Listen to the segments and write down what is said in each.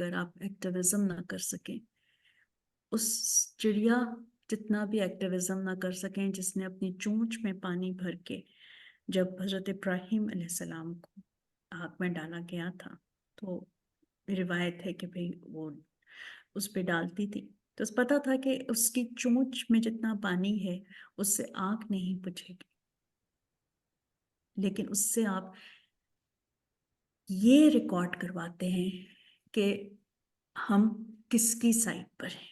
اگر آپ ایکٹیویزم نہ کر سکیں، اس چڑیا جتنا بھی ایکٹیویزم نہ کر سکیں جس نے اپنی چونچ میں پانی بھر کے جب حضرت ابراہیم علیہ السلام کو آگ میں ڈالا گیا تھا تو روایت ہے کہ بھئی وہ اس پہ ڈالتی تھی، تو اس پتا تھا کہ اس کی چونچ میں جتنا پانی ہے اس سے آگ نہیں بجھے گی، لیکن اس سے آپ یہ ریکارڈ کرواتے ہیں کہ ہم کس کی سائڈ پر ہیں۔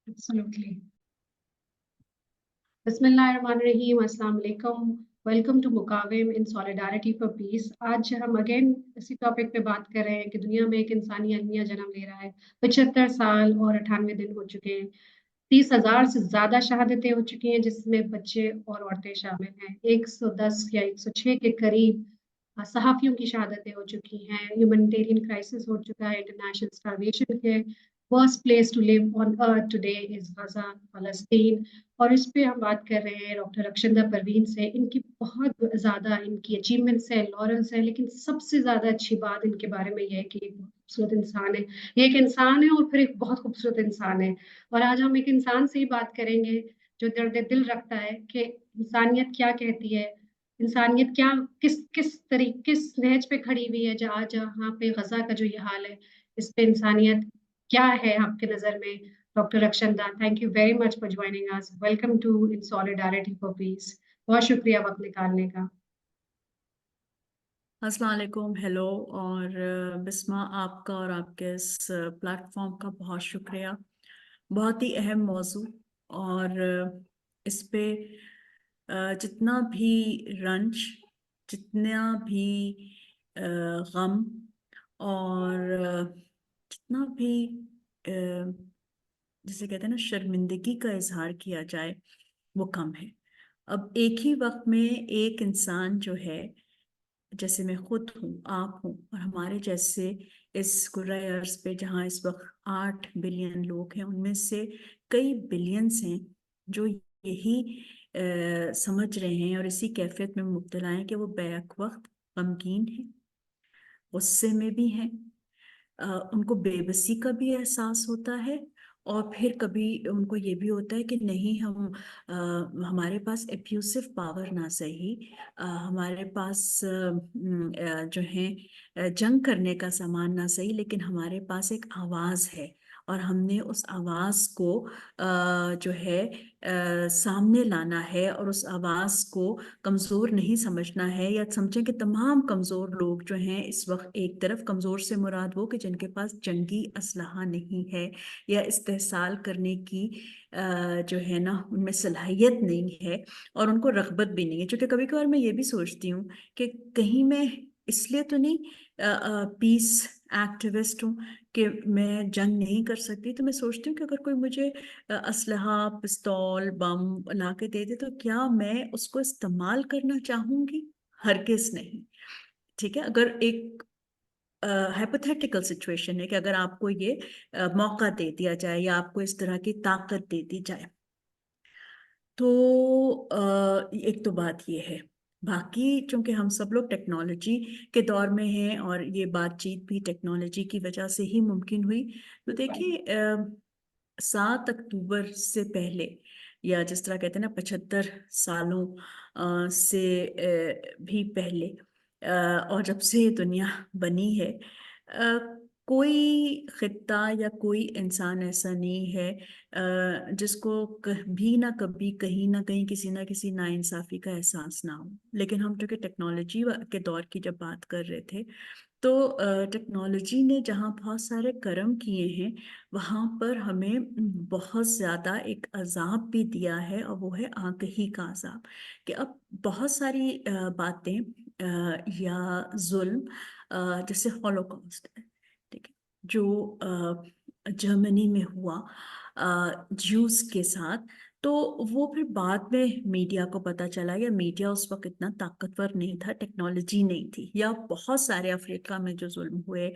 Absolutely. Bismillahirrahmanirrahim. Assalamu alaikum. Welcome to Mukawim in Solidarity for Peace. آج ہم اگین اسی ٹاپک پہ بات کر رہے ہیں کہ دنیا میں ایک انسانی المیہ جنم لے رہا ہے۔ 75 سال اور 98 دن ہو چکے ہیں۔ 30,000 سے زیادہ شہادتیں ہو چکی ہیں جس میں بچے اور عورتیں شامل ہیں۔ 110 یا 106 کے قریب صحافیوں کی شہادتیں ہو چکی ہیں۔ ہیومینیٹیرین کرائسس ہو چکا ہے۔ انٹرنیشنل اسٹارویشن کے worst place to live on earth today is Gaza, فلسطین۔ اور اس پہ ہم بات کر رہے ہیں ڈاکٹر رکشندہ پروین سے۔ ان کی بہت زیادہ ان کی اچیومنٹس ہیں، لارنس ہیں، لیکن سب سے زیادہ اچھی بات ان کے بارے میں یہ ہے کہ ایک بہت خوبصورت انسان ہے۔ یہ ایک انسان ہے اور پھر ایک بہت خوبصورت انسان ہے۔ اور آج ہم ایک انسان سے ہی بات کریں گے جو درد دل رکھتا ہے کہ انسانیت کیا کہتی ہے، انسانیت کیا کس نہج پہ کھڑی ہوئی ہے جہاں پہ غزہ کا جو یہ حال ہے، اس پہ انسانیت کیا ہے آپ کے نظر میں۔ Doctor Rakhshanda, thank you very much for joining اس۔ Welcome to in solidarity for peace. بہت شکریہ وقت نکالنے کا۔ السلام علیکم، ہیلو، اور بسمہ آپ کا اور آپ کے اس پلیٹ فارم کا بہت شکریہ۔ بہت ہی اہم موضوع، اور اس پہ جتنا بھی رنج، جتنا بھی غم، اور جتنا بھی جسے کہتے ہیں نا شرمندگی کا اظہار کیا جائے وہ کم ہے۔ اب ایک ہی وقت میں ایک انسان جو ہے، جیسے میں خود ہوں، آپ ہوں، اور ہمارے جیسے اس کرۂ ارض پہ جہاں اس وقت 8 بلین لوگ ہیں، ان میں سے کئی بلینز ہیں جو یہی سمجھ رہے ہیں اور اسی کیفیت میں مبتلا ہیں کہ وہ بیک وقت غمگین ہیں، غصے میں بھی ہیں، ان کو بے بسی کا بھی احساس ہوتا ہے، اور پھر کبھی ان کو یہ بھی ہوتا ہے کہ نہیں ہمارے پاس ابیوسو پاور نہ صحیح، ہمارے پاس جو ہیں جنگ کرنے کا سامان نہ صحیح، لیکن ہمارے پاس ایک آواز ہے، اور ہم نے اس آواز کو جو ہے سامنے لانا ہے، اور اس آواز کو کمزور نہیں سمجھنا ہے، یا سمجھیں کہ تمام کمزور لوگ جو ہیں اس وقت، ایک طرف کمزور سے مراد وہ کہ جن کے پاس جنگی اسلحہ نہیں ہے یا استحصال کرنے کی جو ہے نا ان میں صلاحیت نہیں ہے، اور ان کو رغبت بھی نہیں ہے۔ چونکہ کبھی کبھار میں یہ بھی سوچتی ہوں کہ کہیں میں اس لیے تو نہیں پیس ایکٹیوسٹ ہوں کہ میں جنگ نہیں کر سکتی، تو میں سوچتی ہوں کہ اگر کوئی مجھے اسلحہ، پستول، بم لا کے دے دے تو کیا میں اس کو استعمال کرنا چاہوں گی؟ ہرگز نہیں۔ ٹھیک ہے، اگر ایک ہائپوتھیٹیکل سچویشن ہے کہ اگر آپ کو یہ موقع دے دیا جائے یا آپ کو اس طرح کی طاقت دے دی جائے، تو ایک تو بات یہ ہے۔ باقی چونکہ ہم سب لوگ ٹیکنالوجی کے دور میں ہیں اور یہ بات چیت بھی ٹیکنالوجی کی وجہ سے ہی ممکن ہوئی، تو دیکھیے 7 اکتوبر سے پہلے، یا جس طرح کہتے ہیں نا 75 سالوں سے بھی پہلے، اور جب سے یہ دنیا بنی ہے، کوئی خطہ یا کوئی انسان ایسا نہیں ہے جس کو کبھی نہ کبھی کہیں نہ کہیں کسی نہ کسی ناانصافی کا احساس نہ ہو۔ لیکن ہم چونکہ ٹیکنالوجی کے دور کی جب بات کر رہے تھے، تو ٹیکنالوجی نے جہاں بہت سارے کرم کیے ہیں، وہاں پر ہمیں بہت زیادہ ایک عذاب بھی دیا ہے، اور وہ ہے آگہی کا عذاب، کہ اب بہت ساری باتیں یا ظلم، جیسے ہولوکاسٹ ہے، ٹھیک ہے، جو جرمنی میں ہوا جیوز کے ساتھ، تو وہ پھر بعد میں میڈیا کو پتہ چلا، یا میڈیا اس وقت اتنا طاقتور نہیں تھا، ٹیکنالوجی نہیں تھی، یا بہت سارے افریقہ میں جو ظلم ہوئے،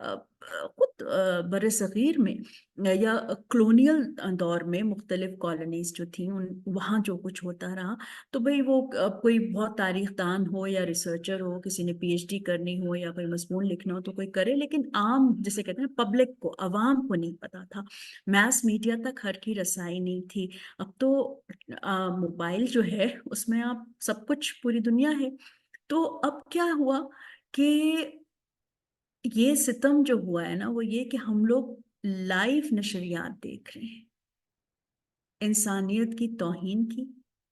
خود बर सग़ीर में या कॉलोनियल दौर में मुख्तलिफ कॉलोनीज जो थी उन वहाँ जो कुछ होता रहा, तो भाई वो कोई बहुत तारीख दान हो या रिसर्चर हो, किसी ने पीएचडी करनी हो या कोई मजमून लिखना हो तो कोई करे, लेकिन आम जिसे कहते हैं पब्लिक को, अवाम को नहीं पता था। मैस मीडिया तक हर की रसाई नहीं थी। अब तो मोबाइल जो है उसमें आप सब कुछ, पूरी दुनिया है। तो अब क्या हुआ कि ये सितम जो हुआ है ना, वो ये कि हम लोग लाइव नशरियात देख रहे हैं, इंसानियत की तौहीन की,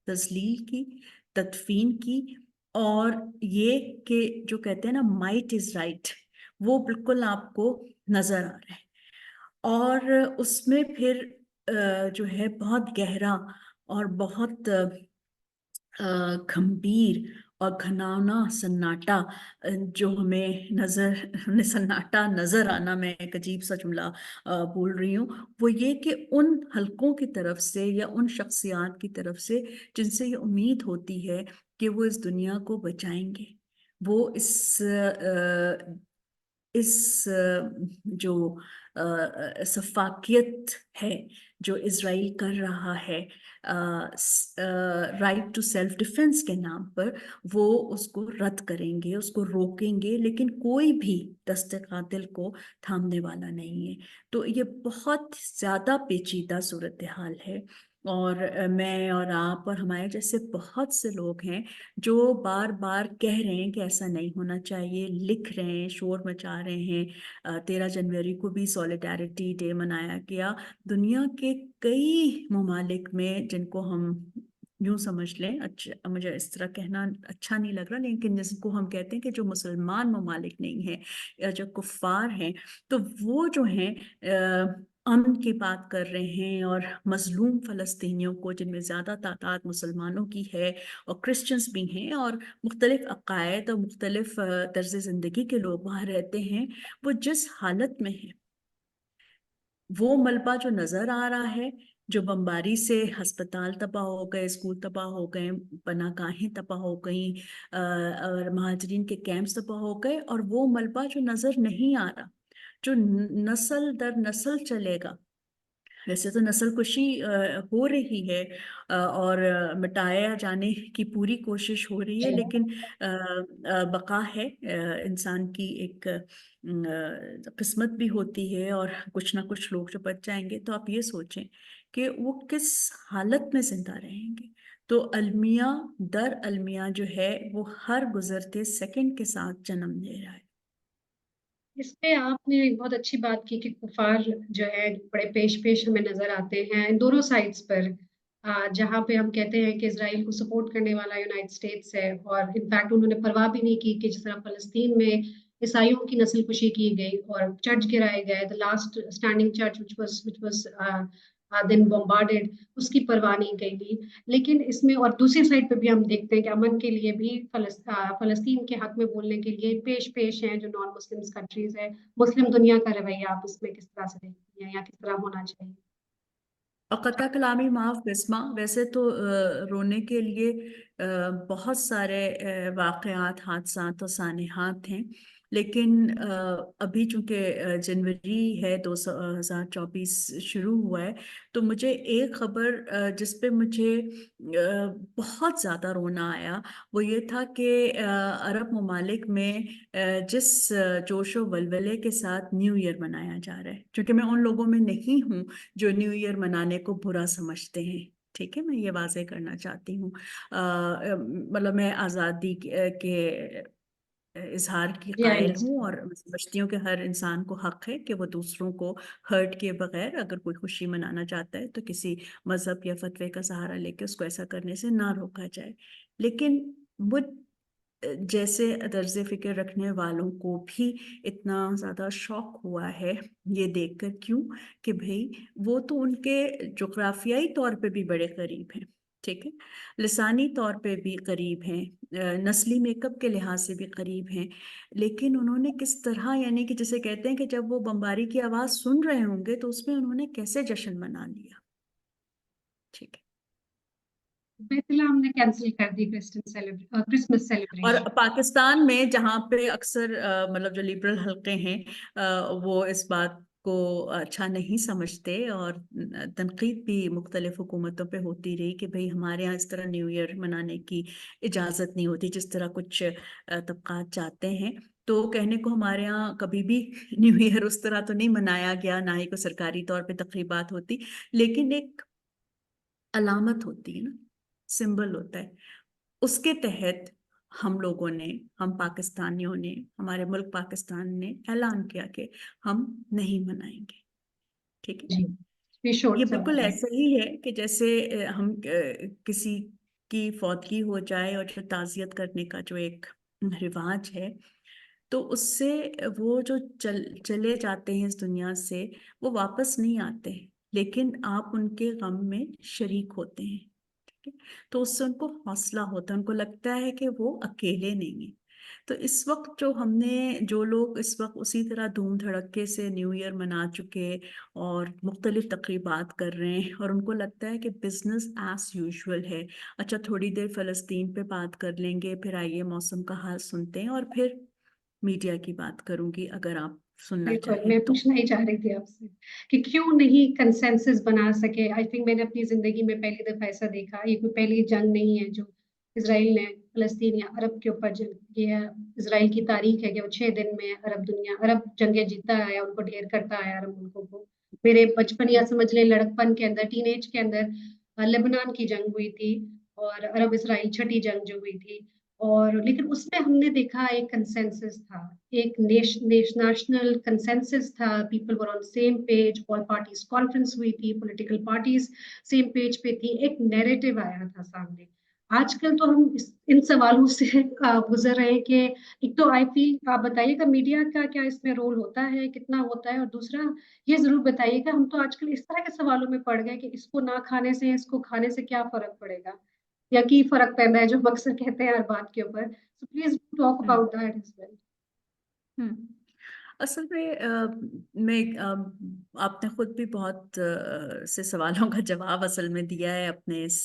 तजलील की, तदफीन की, और ये कि जो कहते हैं ना माइट इज राइट, वो बिल्कुल आपको नजर आ रहा है। और उसमें फिर जो है बहुत गहरा और बहुत गंभीर और घनाना सन्नाटा जो हमें सन्नाटा नजर आना, मैं एक अजीब सा जुमला बोल रही हूँ, वो ये कि उन हलकों की तरफ से या उन शख्सियात की तरफ से जिनसे ये उम्मीद होती है कि वो इस दुनिया को बचाएंगे, वो इस जो सफाकियत है जो इजराइल कर रहा है राइट टू सेल्फ डिफेंस के नाम पर, वो उसको रद्द करेंगे, उसको रोकेंगे, लेकिन कोई भी दस्ते कातिल को थामने वाला नहीं है। तो ये बहुत ज़्यादा पेचीदा सूरत हाल है। और मैं और आप और हमारे जैसे बहुत से लोग हैं जो बार बार कह रहे हैं कि ऐसा नहीं होना चाहिए, लिख रहे हैं, शोर मचा रहे हैं। 13 जनवरी को भी सॉलिडारिटी डे मनाया गया। दुनिया के कई ममालिक में, जिनको हम यूं समझ लें, अच्छा मुझे इस तरह कहना अच्छा नहीं लग रहा, लेकिन जिसको हम कहते हैं कि जो मुसलमान ममालिक नहीं है या जो कुफ्फार हैं, तो वो जो हैं अमन की बात कर रहे हैं, और मजलूम फ़लस्तीनियों को, जिनमें ज़्यादा तादाद मुसलमानों की है और क्रिश्चियंस भी हैं और मुख्तलिफ अकायद और मुख्तलिफ तर्ज ज़िंदगी के लोग वहाँ रहते हैं, वो जिस हालत में है, वो मलबा जो नज़र आ रहा है, जो बमबारी से हस्पताल तबाह हो गए, स्कूल तबाह हो गए, पनागाहें तबाह हो गई, और महाजरीन के कैंप्स तबाह हो गए, और वो मलबा जो नज़र नहीं आ रहा, जो नस्ल दर नस्ल चलेगा। वैसे तो नस्लकुशी हो रही है और मिटाया जाने की पूरी कोशिश हो रही है, जी। लेकिन बका है। इंसान की एक किस्मत भी होती है, और कुछ ना कुछ लोग जो बच जाएंगे, तो आप ये सोचें कि वो किस हालत में जिंदा रहेंगे। तो अलमिया दर अलमिया जो है वो हर गुजरते सेकंड के साथ जन्म ले रहा है। इसमें आपने एक बहुत अच्छी बात की कि कुफार जो है बड़े पेश पेश हमें नजर आते हैं दोनों साइड्स पर। जहाँ पे हम कहते हैं कि इजराइल को सपोर्ट करने वाला यूनाइटेड स्टेट्स है, और इनफैक्ट उन्होंने परवाह भी नहीं की कि जिस तरह फलस्तीन में ईसाइयों की नस्लकुशी की गई और चर्च गिराए गए, the last standing church which was then bombarded, उसकी परवाह नहीं की। लेकिन इसमें और दूसरी साइड पे भी हम देखते हैं कि अमन के लिए भी फलस्तीन के हक में बोलने के लिए पेश पेश हैं जो नॉन मुस्लिम कंट्रीज है। मुस्लिम दुनिया का रवैया आप इसमें किस तरह से देखती हैं या किस तरह होना चाहिए? और कता कलामी माफ बिस्मा, वैसे तो रोने के लिए बहुत सारे वाकयात, हादसात और सानहात हैं, लेकिन अभी चूंकि जनवरी है 2024 शुरू हुआ है, तो मुझे एक खबर जिस पे मुझे बहुत ज़्यादा रोना आया, वो ये था कि अरब ममालिक में जिस जोश व वलवले के साथ न्यू ईयर मनाया जा रहा है, क्योंकि मैं उन लोगों में नहीं हूँ जो न्यू ईयर मनाने को बुरा समझते हैं, ठीक है, मैं ये वाज़ेह करना चाहती हूँ। मतलब मैं आज़ादी के इजहार की जी, आई कायल हूँ, अंडरस्टैंड। और मैं समझती हूँ कि हर इंसान को हक है कि वो दूसरों को हर्ट किए बगैर अगर कोई खुशी मनाना चाहता है तो किसी मजहब या फतवे का सहारा लेके उसको ऐसा करने से ना रोका जाए। लेकिन वो जैसे तर्ज फिक्र रखने वालों को भी इतना ज़्यादा शौक हुआ है ये देखकर, क्यों कि भाई वो तो उनके जोग्राफियाई तौर पे भी बड़े करीब हैं, ठीक है, लिसानी तौर पे भी करीब हैं, नस्ली मेकअप के लिहाज से भी करीब हैं, लेकिन उन्होंने किस तरह, यानी कि जिसे कहते हैं कि जब वो बमबारी की आवाज़ सुन रहे होंगे तो उसमें उन्होंने कैसे जश्न मना लिया, ठीक है। बेतलाम ने कैंसिल कर दी क्रिसमस और सेलिब्रेशन। पाकिस्तान में जहाँ पे अक्सर मतलब जो लिबरल हल्के हैं वो इस बात को अच्छा नहीं समझते, और तनकीद भी मुख्तलिफ हुकूमतों पे होती रही कि भाई हमारे यहाँ इस तरह न्यू ईयर मनाने की इजाज़त नहीं होती जिस तरह कुछ तबकात चाहते हैं। तो कहने को हमारे यहाँ कभी भी न्यू ईयर उस तरह तो नहीं मनाया गया, ना ही कोई सरकारी तौर पे तकरीबात होती, लेकिन एक अलामत होती है ना, सिंबल होता है, उसके तहत हम लोगों ने, हम पाकिस्तानियों ने, हमारे मुल्क पाकिस्तान ने ऐलान किया कि हम नहीं मनाएंगे। ठीक है। जी, वी शोड ये सम बिल्कुल केयर। ऐसा ही है कि जैसे हम किसी की फौतगी हो जाए और जो ताज़ियत करने का जो एक रिवाज है, तो उससे वो जो चले जाते हैं इस दुनिया से, वो वापस नहीं आते हैं, लेकिन आप उनके गम में शरीक होते हैं। ठीक है। तो उससे उनको हौसला होता है, उनको लगता है कि वो अकेले नहीं है। तो इस वक्त जो लोग इस वक्त उसी तरह धूम धड़के से न्यू ईयर मना चुके और मुख्तलिफ तकरीबात कर रहे हैं, और उनको लगता है कि बिजनेस एज यूजुअल है, अच्छा थोड़ी देर फ़लस्तीन पे बात कर लेंगे, फिर आइए मौसम का हाल सुनते हैं, और फिर मीडिया की बात करूंगी अगर आप सुनना बिल्कुल, चाहें मैं तो। पूछना ही चाह रही थी आपसे कि क्यों नहीं कंसेंसस बना सके। आई थिंक मैंने अपनी जिंदगी में पहली दफा ऐसा देखा, ये कोई पहली जंग नहीं है जो इसराइल ने फलस्तीन या अरब के ऊपर जंग की है। इसराइल की तारीख है कि वो 6 दिन में अरब जंगें जीतता आया, उनको ढेर करता आया अरब मुल्कों को। मेरे बचपन या समझ ले लड़कपन के अंदर, टीनेज के अंदर लेबनान की जंग हुई थी, और अरब इसराइल छठी जंग जो हुई थी। और लेकिन उसमें हमने देखा एक कंसेंसस था, एक नेशनल कंसेंसस था, people were on same page, all parties conference हुई थी, पॉलिटिकल पार्टीज सेम पेज पे थी, एक नैरेटिव आया था सामने। आजकल तो हम इन सवालों से गुजर रहे हैं कि एक तो आई फील, आप बताइएगा मीडिया का क्या इसमें रोल होता है, कितना होता है, और दूसरा ये जरूर बताइएगा, हम तो आजकल इस तरह के सवालों में पड़ गए कि इसको ना खाने से इसको खाने से क्या फर्क पड़ेगा, या की फर्क पैदा है, जो हम अक्सर कहते हैं हर बात के ऊपर। So please talk hmm. About that as well. Hmm. असल में आपने खुद भी बहुत से सवालों का जवाब असल में दिया है अपने इस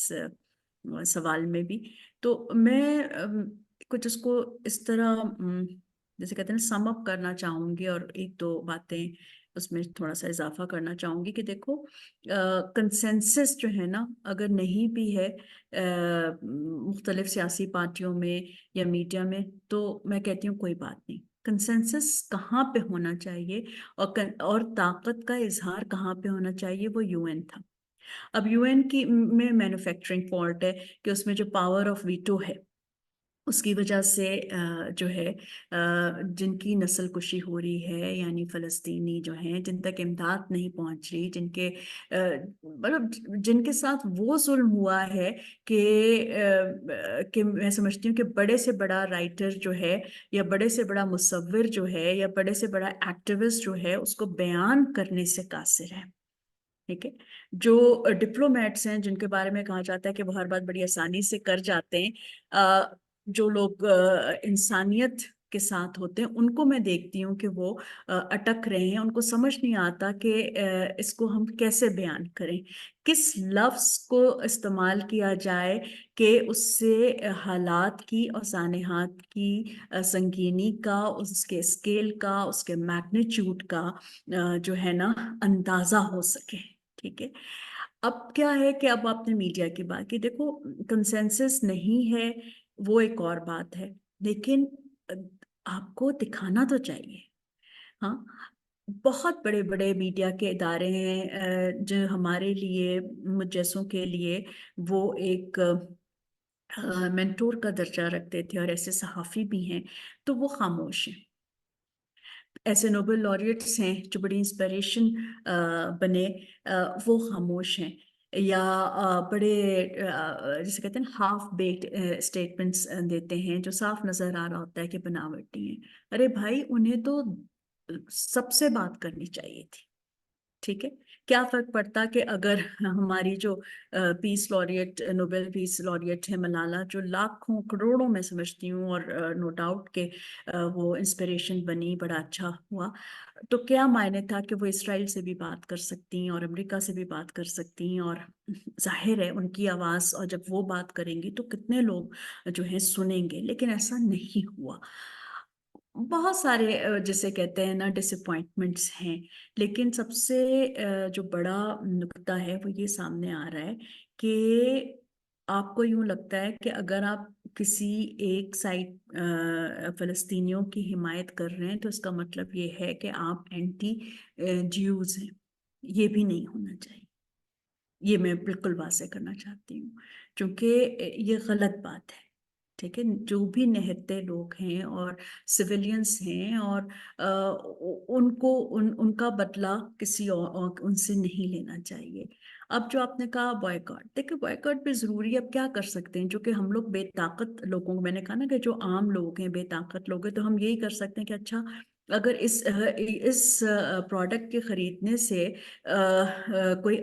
सवाल में भी। तो मैं कुछ उसको इस तरह जैसे कहते हैं सम अप करना चाहूंगी, और एक दो बातें उसमें थोड़ा सा इजाफा करना चाहूंगी कि देखो, कंसेंसस जो है ना, अगर नहीं भी है मुख्तलिफ सियासी पार्टियों में या मीडिया में, तो मैं कहती हूँ कोई बात नहीं। कंसेंसस कहाँ पे होना चाहिए और ताकत का इजहार कहाँ पे होना चाहिए, वो यूएन था। अब यूएन की में मैन्युफैक्चरिंग फॉल्ट है कि उसमें जो पावर ऑफ वीटो है, उसकी वजह से जो है जिनकी नस्ल कुशी हो रही है, यानी फ़लस्तीनी जो हैं, जिन तक इमदाद नहीं पहुंच रही, मतलब जिनके साथ वो जुल्म हुआ है कि मैं समझती हूँ कि बड़े से बड़ा राइटर जो है, या बड़े से बड़ा मुसव्विर जो है, या बड़े से बड़ा एक्टिविस्ट जो है, उसको बयान करने से कासिर है। ठीक है। जो डिप्लोमेट्स हैं, जिनके बारे में कहा जाता है कि वो हर बात बड़ी आसानी से कर जाते हैं, जो लोग इंसानियत के साथ होते हैं, उनको मैं देखती हूँ कि वो अटक रहे हैं, उनको समझ नहीं आता कि इसको हम कैसे बयान करें, किस लफ्ज को इस्तेमाल किया जाए कि उससे हालात की और सानेहात की संगीनी का, उसके स्केल का, उसके मैग्नीट्यूड का जो है ना, अंदाजा हो सके। ठीक है। अब क्या है कि अब आपने मीडिया की बात की, देखो कंसेंसस नहीं है वो एक और बात है, लेकिन अ, आपको दिखाना तो चाहिए। हाँ, बहुत बड़े बड़े मीडिया के इदारे हैं जो हमारे लिए, मुझ जैसों के लिए, वो एक मेंटोर का दर्जा रखते थे, और ऐसे सहाफ़ी भी हैं, तो वो खामोश हैं। ऐसे नोबेल लॉरिएट्स हैं जो बड़ी इंस्पिरेशन बने, वो खामोश हैं, या बड़े जैसे कहते हैं हाफ बेक्ड स्टेटमेंट्स देते हैं, जो साफ नजर आ रहा होता है कि बनावटी हैं। अरे भाई, उन्हें तो सबसे बात करनी चाहिए थी। ठीक है, क्या फर्क पड़ता कि अगर हमारी जो peace laureate, Nobel peace laureate है मलाला, जो लाखों करोड़ों में समझती हूँ, और नो डाउट के वो इंस्पिरेशन बनी, बड़ा अच्छा हुआ, तो क्या मायने था कि वो इसराइल से भी बात कर सकती हैं और अमेरिका से भी बात कर सकती हैं, और जाहिर है उनकी आवाज़, और जब वो बात करेंगी तो कितने लोग जो है सुनेंगे, लेकिन ऐसा नहीं हुआ। बहुत सारे जिसे कहते हैं ना डिसअपॉइंटमेंट्स हैं, लेकिन सबसे जो बड़ा नुक्ता है वो ये सामने आ रहा है कि आपको यूं लगता है कि अगर आप किसी एक साइड फ़लस्तीनियों की हिमायत कर रहे हैं तो इसका मतलब ये है कि आप एंटी ज्यूज हैं। ये भी नहीं होना चाहिए, ये मैं बिल्कुल वाजे करना चाहती हूँ, क्योंकि ये गलत बात है। ठीक है, जो भी निहत्थे लोग हैं और सिविलियंस हैं, और उनको उनका बदला किसी और उनसे नहीं लेना चाहिए। अब जो आपने कहा बॉयकॉट, देखिए बॉयकॉट भी जरूरी है, अब क्या कर सकते हैं, जो कि हम लोग बेताकत लोगों को, मैंने कहा ना कि जो आम लोग हैं, बेताकत लोग हैं, तो हम यही कर सकते हैं कि अच्छा, अगर इस प्रोडक्ट के खरीदने से कोई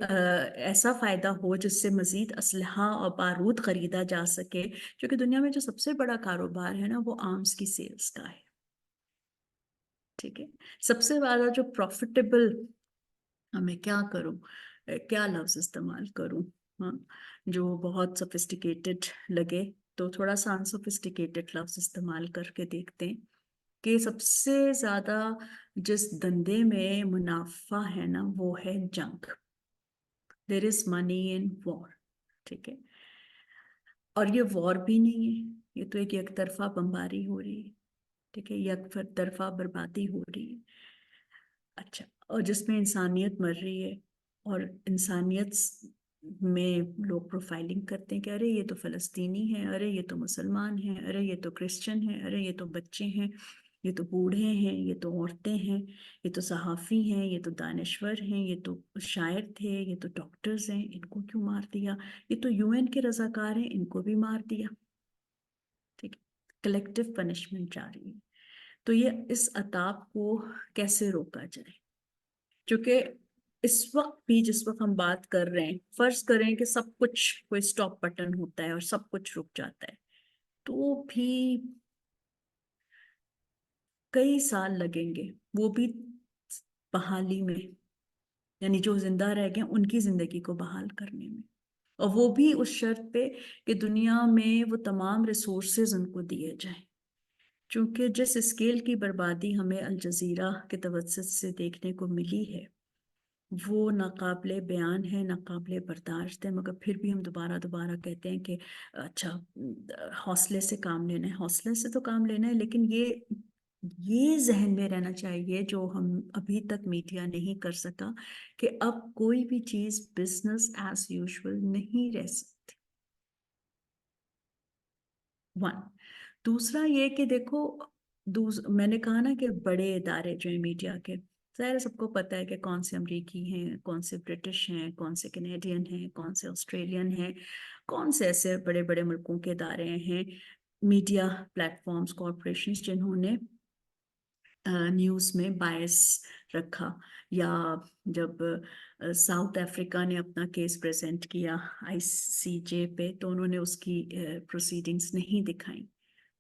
ऐसा फायदा हो जिससे मजीद असलहा और बारूद खरीदा जा सके, क्योंकि दुनिया में जो सबसे बड़ा कारोबार है ना वो आर्म्स की सेल्स का है। ठीक है, सबसे ज्यादा जो प्रॉफिटेबल, मैं क्या करूं, क्या लफ्ज इस्तेमाल करूं, हाँ, जो बहुत सोफिस्टिकेटेड लगे, तो थोड़ा सा अनसोफिस्टिकेटेड लफ्ज इस्तेमाल करके देखते हैं कि सबसे ज्यादा जिस धंधे में मुनाफा है ना वो है जंग। There is money in war. ठीक है, और ये वॉर भी नहीं है, ये तो एक तरफा बमबारी हो रही है। ठीक है, एक तरफा बर्बादी हो रही है। अच्छा, और जिसमें इंसानियत मर रही है, और इंसानियत में लोग प्रोफाइलिंग करते हैं कि अरे ये तो फलस्तीनी है, अरे ये तो मुसलमान है, अरे ये तो क्रिश्चियन है, अरे ये तो बच्चे हैं, ये तो बूढ़े हैं, ये तो औरतें हैं, ये तो सहाफ़ी हैं, ये तो दानश्वर हैं, ये तो शायर थे, ये तो डॉक्टर्स हैं, इनको क्यों मार दिया, ये तो यूएन के रजाकार हैं, इनको भी मार दिया। ठीक है, कलेक्टिव पनिशमेंट जारी है। तो ये इस अताप को कैसे रोका जाए, क्योंकि इस वक्त भी जिस वक्त हम बात कर रहे हैं, फर्ज करें कि सब कुछ कोई स्टॉप बटन होता है और सब कुछ रुक जाता है, तो भी कई साल लगेंगे, वो भी बहाली में, यानी जो जिंदा रह गए उनकी जिंदगी को बहाल करने में, और वो भी उस शर्त पे कि दुनिया में वो तमाम रिसोर्सेज उनको दिए जाएं। क्योंकि जिस स्केल की बर्बादी हमें अल जजीरा के तवज्जुद से देखने को मिली है, वो नाकाबिले बयान है, नाकाबिले बर्दाश्त है, मगर फिर भी हम दोबारा दोबारा कहते हैं कि अच्छा, हौसले से काम लेना है, हौसले से तो काम लेना है, लेकिन ये जहन में रहना चाहिए जो हम अभी तक मीडिया नहीं कर सका, कि अब कोई भी चीज बिजनेस एज यूजुअल नहीं रह सकती। वन, दूसरा ये कि देखो, मैंने कहा ना कि बड़े इदारे जो है मीडिया के, जाहिर है सबको पता है कि कौन से अमरीकी हैं, कौन से ब्रिटिश हैं, कौन से कैनेडियन हैं, कौन से ऑस्ट्रेलियन हैं, कौन से ऐसे बड़े बड़े मुल्कों के इदारे हैं, मीडिया प्लेटफॉर्म्स, कॉरपोरेशंस, जिन्होंने न्यूज़ में बायस रखा, या जब साउथ अफ्रीका ने अपना केस प्रेजेंट किया आईसीजे पे, तो उन्होंने उसकी प्रोसीडिंग्स नहीं दिखाई।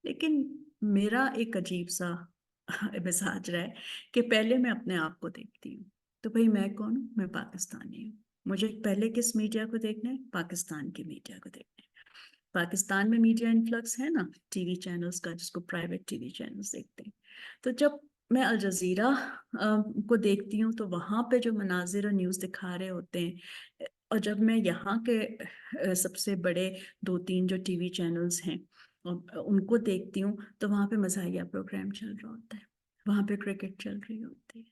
लेकिन मेरा एक अजीब सा मिजाज रहा है कि पहले मैं अपने आप को देखती हूँ, तो भाई मैं कौन हूँ, मैं पाकिस्तानी हूँ, मुझे पहले किस मीडिया को देखना है, पाकिस्तान की मीडिया को देखना है। पाकिस्तान में मीडिया इन्फ्लक्स है ना टीवी चैनल्स का, जिसको प्राइवेट टीवी चैनल्स देखते हैं। तो जब मैं अल जजीरा को देखती हूँ तो वहाँ पे जो मनाजिर और न्यूज़ दिखा रहे होते हैं, और जब मैं यहाँ के सबसे बड़े दो तीन जो टीवी चैनल्स हैं और उनको देखती हूँ, तो वहाँ पे मज़ाहिया प्रोग्राम चल रहा होता है, वहाँ पे क्रिकेट चल रही होती है।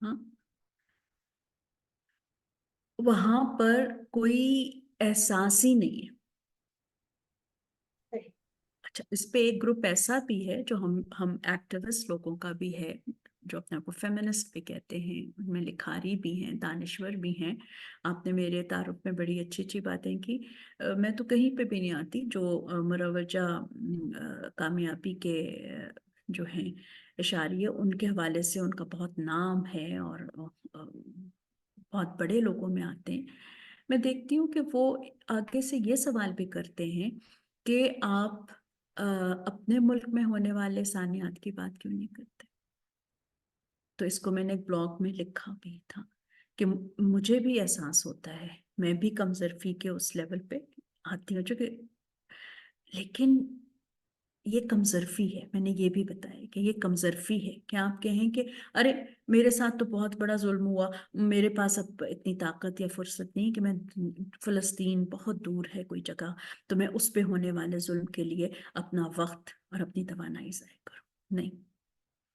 हाँ, वहाँ पर कोई एहसास ही नहीं है। सही। अच्छा, इस पे एक ग्रुप ऐसा भी है जो हम एक्टिविस्ट लोगों का भी है, जो अपने आप को फेमिनिस्ट भी कहते हैं, उनमें लिखारी भी हैं, दानिश्वर भी हैं। आपने मेरे तारुफ में बड़ी अच्छी अच्छी बातें की। मैं तो कहीं पे भी नहीं आती जो मुरवजा कामयाबी के جو ہیں اشاریہ، ان کے حوالے سے ان کا بہت نام ہے اور بہت بڑے لوگوں میں آتے ہیں. میں دیکھتی ہوں کہ وہ آگے سے یہ سوال بھی کرتے ہیں کہ آپ اپنے ملک میں ہونے والے سانحات کی بات کیوں نہیں کرتے. تو اس کو میں نے ایک بلاگ میں لکھا بھی تھا کہ مجھے بھی احساس ہوتا ہے، میں بھی کم ظرفی کے اس لیول پہ آتی ہوں، چونکہ لیکن یہ کم ظرفی ہے. میں نے یہ بھی بتایا کہ یہ کم ظرفی ہے کہ آپ کہیں کہ ارے میرے ساتھ تو بہت بڑا ظلم ہوا، میرے پاس اب اتنی طاقت یا فرصت نہیں کہ میں فلسطین بہت دور ہے کوئی جگہ تو میں اس پہ ہونے والے ظلم کے لیے اپنا وقت اور اپنی توانائی ضائع کروں. نہیں،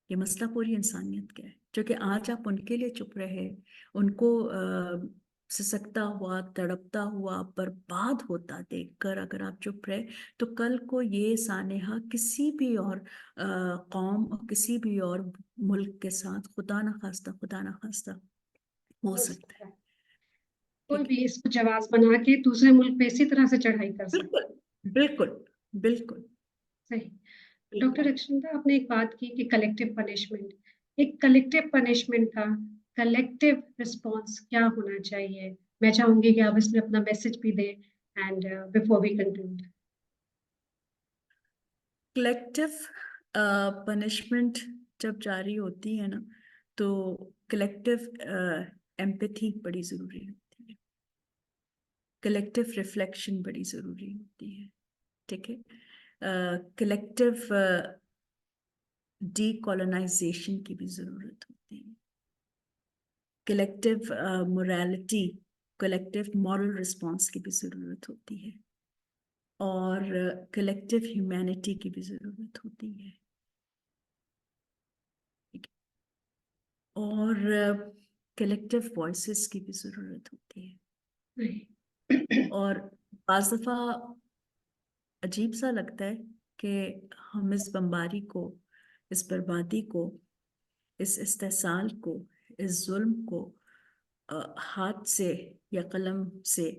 یہ مسئلہ پوری انسانیت کا ہے. جو کہ آج آپ ان کے لیے چپ رہے، ان کو سسکتا ہوا، تڑپتا ہوا، برباد ہوتا دیکھ کر اگر آپ چپ رہے تو کل کو یہ سانحہ کسی بھی اور قوم اور کسی بھی اور ملک کے ساتھ خدا نخواستہ ہو سکتا ہے. کوئی ٹھیک ہے، بھی اس کو جواز بنا کے دوسرے ملک پہ اسی طرح سے چڑھائی کر سکتا ہے. بالکل بالکل صحیح. ڈاکٹر بالکل. اکشنتا، آپ نے ایک بات کی کہ کلیکٹیو پنشمنٹ، ایک کلیکٹیو پنشمنٹ کا کلیکٹیو رسپانس کیا ہونا چاہیے؟ میں چاہوں گی کہ آپ اس میں اپنا میسج بھی دیں and before we conclude. Collective punishment جب جاری ہوتی ہے نا تو کلیکٹیو ایمپتھی بڑی ضروری ہوتی ہے، کلیکٹیو ریفلیکشن بڑی ضروری ہوتی ہے. ٹھیک ہے، کلیکٹیو ڈی کالونائزیشن کی بھی ضرورت ہوتی ہے، collective morality, collective moral response کی بھی ضرورت ہوتی ہے، اور کلیکٹیو ہیومینٹی کی بھی ضرورت ہوتی ہے، اور کلیکٹیو وائسز کی بھی ضرورت ہوتی ہے. اور بعض دفعہ عجیب سا لگتا ہے کہ ہم اس بمباری کو، اس بربادی کو، اس استحصال کو، اس ظلم کو ہاتھ سے یا قلم سے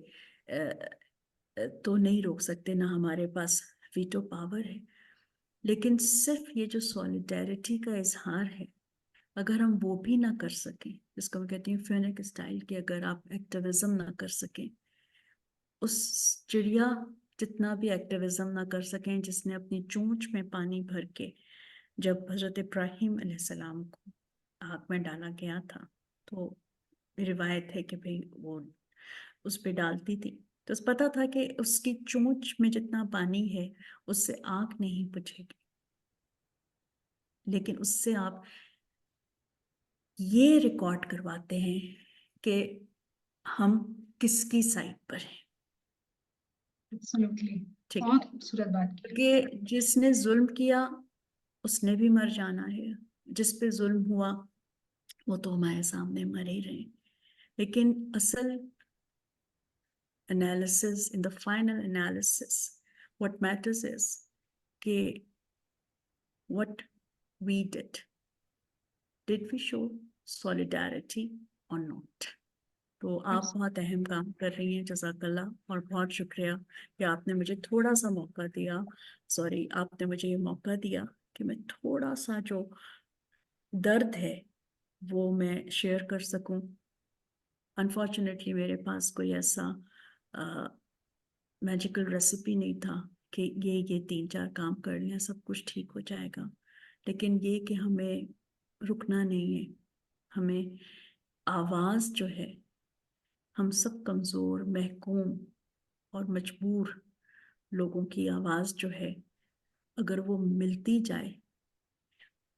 تو نہیں روک سکتے، نہ ہمارے پاس ویٹو پاور ہے. لیکن صرف یہ جو سولیڈیرٹی کا اظہار ہے، اگر ہم وہ بھی نہ کر سکیں، جس کو میں کہتی ہوں فینک اسٹائل کی، اگر آپ ایکٹیویزم نہ کر سکیں، اس چڑیا جتنا بھی ایکٹیویزم نہ کر سکیں جس نے اپنی چونچ میں پانی بھر کے جب حضرت ابراہیم علیہ السلام کو آگ میں ڈالا گیا تھا تو روایت ہے کہ بھئی وہ اس پہ ڈالتی تھی تو اس پتا تھا کہ اس کی چونچ میں جتنا پانی ہے اس سے آگ نہیں بجھے گی، لیکن اس سے آپ یہ ریکارڈ کرواتے ہیں کہ ہم کس کی سائڈ پر ہیں. Absolutely. ٹھیک، بہت خوبصورت بات کی. کیونکہ جس نے ظلم کیا اس نے بھی مر جانا ہے، جس پہ ظلم ہوا وہ تو ہمارے سامنے مر ہی رہے. لیکن اصل analysis, in the final analysis, what matters is کہ what we did we show solidarity or not. تو آپ بہت اہم کام کر رہی ہیں، جزاک اللہ، اور بہت شکریہ کہ آپ نے مجھے تھوڑا سا موقع دیا، آپ نے مجھے یہ موقع دیا کہ میں تھوڑا سا جو درد ہے وہ میں شیئر کر سکوں. انفارچونیٹلی میرے پاس کوئی ایسا میجیکل ریسیپی نہیں تھا کہ یہ 3-4 کام کر لیں سب کچھ ٹھیک ہو جائے گا، لیکن یہ کہ ہمیں رکنا نہیں ہے، ہمیں آواز جو ہے، ہم سب کمزور، محکوم اور مجبور لوگوں کی آواز جو ہے اگر وہ ملتی جائے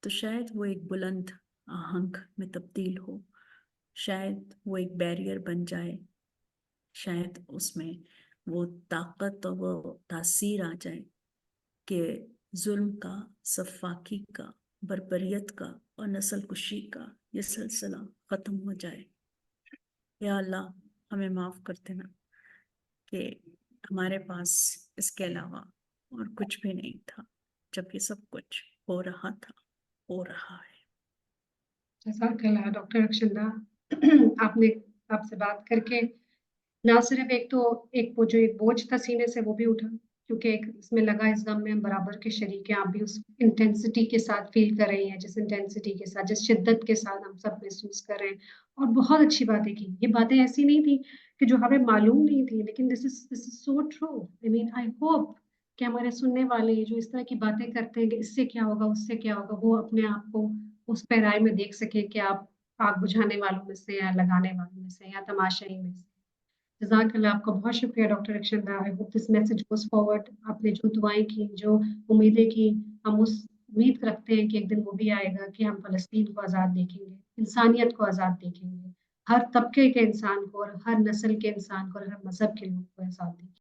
تو شاید وہ ایک بلند آہنگ میں تبدیل ہو، شاید وہ ایک بیریئر بن جائے، شاید اس میں وہ طاقت اور وہ تاثیر آ جائے کہ ظلم کا، سفاکی کا، بربریت کا اور نسل کشی کا یہ سلسلہ ختم ہو جائے. یا اللہ ہمیں معاف کر دینا کہ ہمارے پاس اس کے علاوہ اور کچھ بھی نہیں تھا جب یہ سب کچھ ہو رہا تھا، ہو رہا ہے. جزاک اللہ ڈاکٹر اکشندا. آپ سے بات کر کے نہ صرف ایک وہ جو ایک بوجھ تھا سینے سے وہ بھی اٹھا، کیونکہ ایک اس میں لگا اس غم میں ہم برابر کے شریک ہیں. آپ بھی اس انٹینسٹی کے ساتھ فیل کر رہی ہیں، جس انٹینسٹی کے ساتھ، جس شدت کے ساتھ ہم سب محسوس کر رہے ہیں. اور بہت اچھی باتیں کی. یہ باتیں ایسی نہیں تھی کہ جو ہمیں معلوم نہیں تھی، لیکن دس از so true. I main I hope کہ ہمارے سننے والے جو اس طرح کی باتیں کرتے ہیں کہ اس سے کیا ہوگا، اس سے کیا ہوگا، وہ اپنے آپ کو اس پیرائی میں دیکھ سکیں کہ آپ آگ بجھانے والوں میں سے، یا لگانے والوں میں سے، یا تماشائی میں سے. جزاک اللہ. آپ کا بہت شکریہ doctor Rakhshanda. I hope this message goes forward. آپ نے جو دعائیں کی، جو امیدیں کی، ہم اس امید رکھتے ہیں کہ ایک دن وہ بھی آئے گا کہ ہم فلسطین کو آزاد دیکھیں گے، انسانیت کو آزاد دیکھیں گے، ہر طبقے کے انسان کو اور ہر نسل کے انسان کو اور ہر مذہب کے لوگ کو آزاد دیکھیں گے.